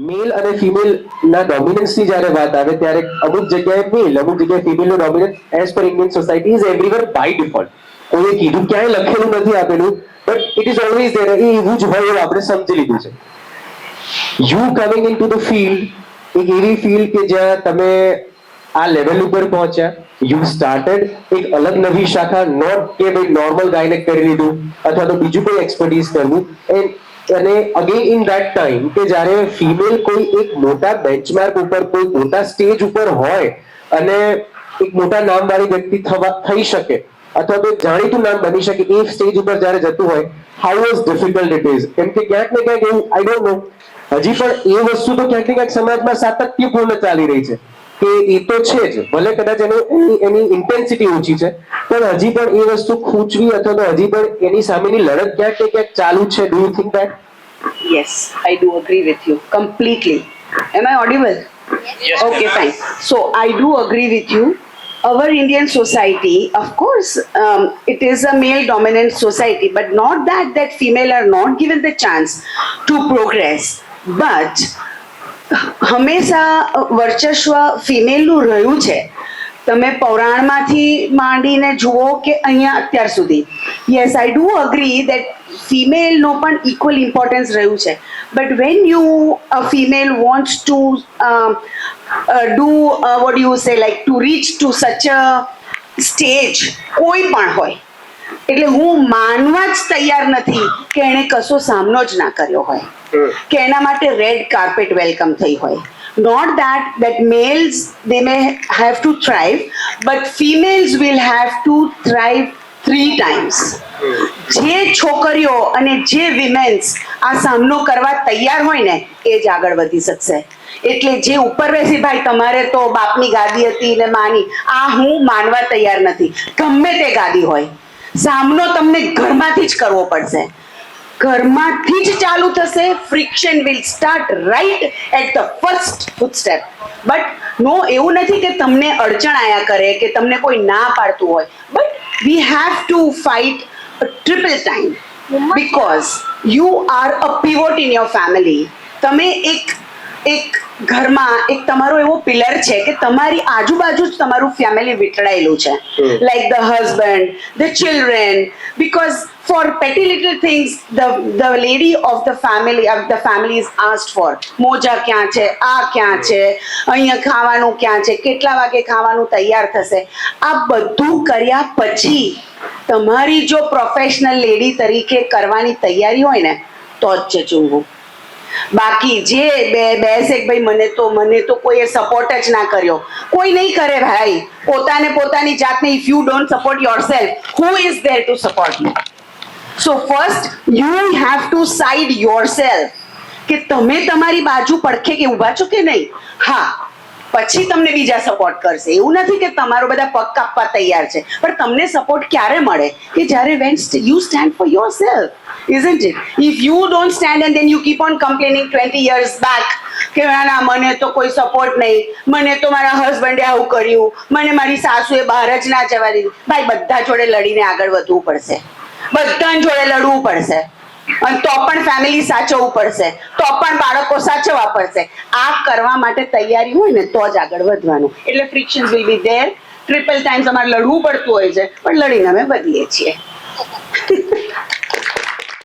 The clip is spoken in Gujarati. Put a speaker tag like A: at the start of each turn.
A: મેલ અને ફિમેલ ના ડોમિનન્સ ની જ્યારે વાત આવે ત્યારે અમુક જગ્યાએ મેલ અમુક જગ્યાએ ફિમેલ નું dominance as per Indian society is everywhere by default. કોઈએ કીધું ક્યાંય લખેલું નથી આપેલું, but it is always there. એ એવું જ હોય એવું આપણે સમજી લીધું છે. You coming in to the field એક એવી ફિલ્ડ કે જ્યાં તમે આ લેવલ ઉપર પહોંચ્યા, યુ સ્ટાર્ટેડ એક અલગ નવી શાખા, નોટ કે ભાઈ નોર્મલ ગાયને કરી લીધું અથવા તો બીજું કોઈ એક્સપર્ટીઝ કરવું. અને અગેન ઇન ધેટ ટાઈમ કે જ્યારે ફિમેલ કોઈ એક મોટા બેન્ચમાર્ક ઉપર કોઈ મોટા સ્ટેજ ઉપર હોય અને એક મોટા નામવાળી વ્યક્તિ થઈ શકે અથવા તો જાણીતું નામ બની શકે, એ સ્ટેજ ઉપર જ્યારે જતું હોય, how was difficult it is. કેમ કે ક્યાંક ને ક્યાંક એવું આઈ ડોન્ટ નો, હજી પણ એ વસ્તુ તો ક્યાંક ને ક્યાંક સમાજમાં સાતત્યપૂર્ણ ચાલી રહી છે કે એ તો છે જ, ભલે કદાચ એની ઇન્ટેન્સિટી ઓછી છે, પણ હજી પણ એ વસ્તુ ખૂંચવી અથવા તો હજી પણ એની સામેની લડત ક્યાંક ને ક્યાંક ચાલુ છે. Do you think that?
B: Yes, I do agree with you completely. Am I audible?
C: Yes.
B: Okay, fine. So I do agree with you. Our Indian society, of course, it is a male-dominant society, but not that female are not given the chance to progress. But હંમેશા વર્ચસ્વ ફિમેલનું રહ્યું છે. તમે પૌરાણમાંથી માંડીને જુઓ કે અહીંયા અત્યાર સુધી. Yes, I do agree that ફિમેલનો પણ ઇક્વલ ઇમ્પોર્ટન્સ રહ્યું છે. But when you a female wants to do what you say like to reach to such a stage, કોઈ પણ હોય, એટલે હું માનવા જ તૈયાર નથી કે એણે કશો સામનો જ ના કર્યો હોય, કે એના માટે રેડ કાર્પેટ વેલકમ થઈ હોય. Not that males they may have to thrive, but females will have to thrive 3 times. જે છોકરીઓ અને જે વિમેન્સ આ સામનો કરવા તૈયાર હોય ને એ જ આગળ વધી શકશે. એટલે જે ઉપર બેસી ભાઈ તમારે તો બાપની ગાદી હતી ને માની, આ હું માનવા તૈયાર નથી. ગમે તે ગાદી હોય, સામનો તમને ઘરમાંથી જ કરવો પડશે. ઘરમાંથી જ ચાલુ થશે. Friction will start right at the first footstep. But no, એવું નથી કે તમને અડચણ આયા કરે કે તમને કોઈ ના પાડતું હોય, but we have to fight triple time because you are a pivot in your family. તમે એક ઘરમાં એક તમારો એવો પિલર છે કે તમારી આજુબાજુ જ તમારું ફેમિલી વીંટળાયેલું છે, like the husband, the children, because for petty little things the lady of the family is asked for. મોજા ક્યાં છે, આ ક્યાં છે, અહીંયા ખાવાનું ક્યાં છે, કેટલા વાગે ખાવાનું તૈયાર થશે. આ બધું કર્યા પછી તમારી જો પ્રોફેશનલ લેડી તરીકે કરવાની તૈયારી હોય ને તો જ છે ચૂંગવું. બાકી જે બેસે ભાઈ મને તો કોઈએ સપોર્ટ જ ના કર્યો, કોઈ નહીં કરે ભાઈ. પોતાની જાતને if you don't support yourself, who is there to support you? So first you have to side yourself કે તમે તમારી બાજુ પડખે કે ઊભા છો કે નહીં. હા, પછી તમને બીજા સપોર્ટ કરશે. એવું નથી કે તમારો બધા પગ કાપવા તૈયાર છે, પણ તમને સપોર્ટ ક્યારે મળે કે જ્યારે when you stand for yourself, isn't it? If you don't stand and then you keep on complaining 20 years back કે ના મને તો કોઈ સપોર્ટ નહીં, મને તો મારા હસબન્ડે આવું કર્યું, મને મારી સાસુએ બહાર જ ના જવા દીધું. ભાઈ બધા જોડે લડીને આગળ વધવું પડશે, બધા જોડે લડવું પડશે, અને તો પણ ફેમિલી સાચવવું પડશે, તો પણ બાળકો સાચવવા પડશે. આ કરવા માટે તૈયારી હોય ને તો જ આગળ વધવાનું. એટલે frictions will be there. Triple times અમારે લડવું પડતું હોય છે, પણ લડીને અમે વધીએ છીએ.